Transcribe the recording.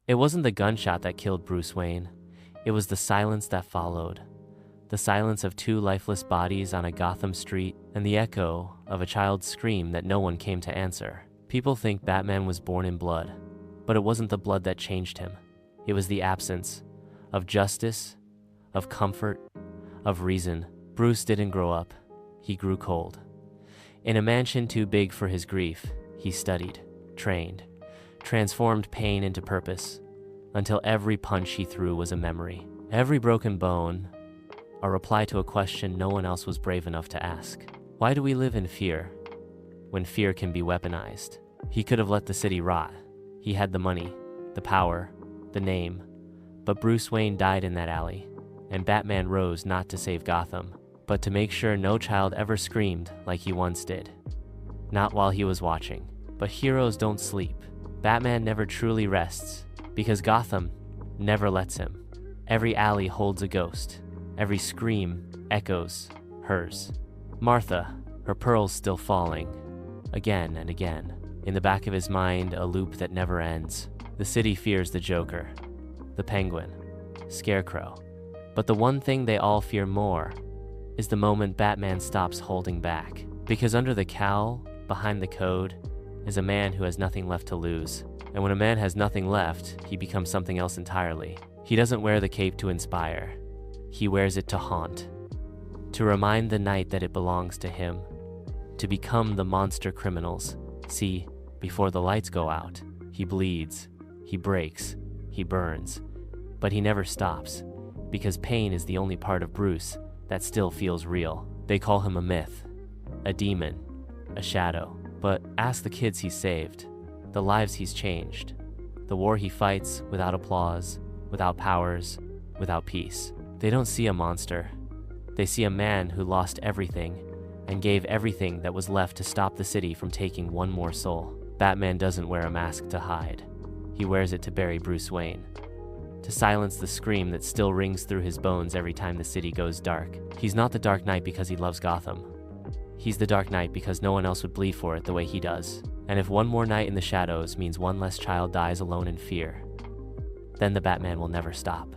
It wasn't the gunshot that killed Bruce Wayne. It was the silence that followed. The silence of two lifeless bodies on a Gotham street and the echo of a child's scream that no one came to answer. People think Batman was born in blood, but it wasn't the blood that changed him. It was the absence of justice, of comfort, of reason. Bruce didn't grow up. He grew cold. In a mansion too big for his grief, he studied, trained, transformed pain into purpose, until every punch he threw was a memory. Every broken bone, a reply to a question no one else was brave enough to ask. Why do we live in fear, when fear can be weaponized? He could have let the city rot. He had the money, the power, the name, but Bruce Wayne died in that alley, and Batman rose not to save Gotham, but to make sure no child ever screamed like he once did. Not while he was watching. But heroes don't sleep. Batman never truly rests, because Gotham never lets him. Every alley holds a ghost. Every scream echoes hers. Martha, her pearls still falling, again and again. In the back of his mind, a loop that never ends. The city fears the Joker, the Penguin, Scarecrow. But the one thing they all fear more is the moment Batman stops holding back. Because under the cowl, behind the code, is a man who has nothing left to lose. And when a man has nothing left, he becomes something else entirely. He doesn't wear the cape to inspire. He wears it to haunt. To remind the night that it belongs to him. To become the monster criminals. See, before the lights go out, he bleeds, he breaks, he burns. But he never stops, because pain is the only part of Bruce that still feels real. They call him a myth, a demon, a shadow. But ask the kids he's saved, the lives he's changed, the war he fights without applause, without powers, without peace. They don't see a monster. They see a man who lost everything and gave everything that was left to stop the city from taking one more soul. Batman doesn't wear a mask to hide. He wears it to bury Bruce Wayne, to silence the scream that still rings through his bones every time the city goes dark. He's not the Dark Knight because he loves Gotham. He's the Dark Knight because no one else would bleed for it the way he does. And if one more night in the shadows means one less child dies alone in fear, then the Batman will never stop.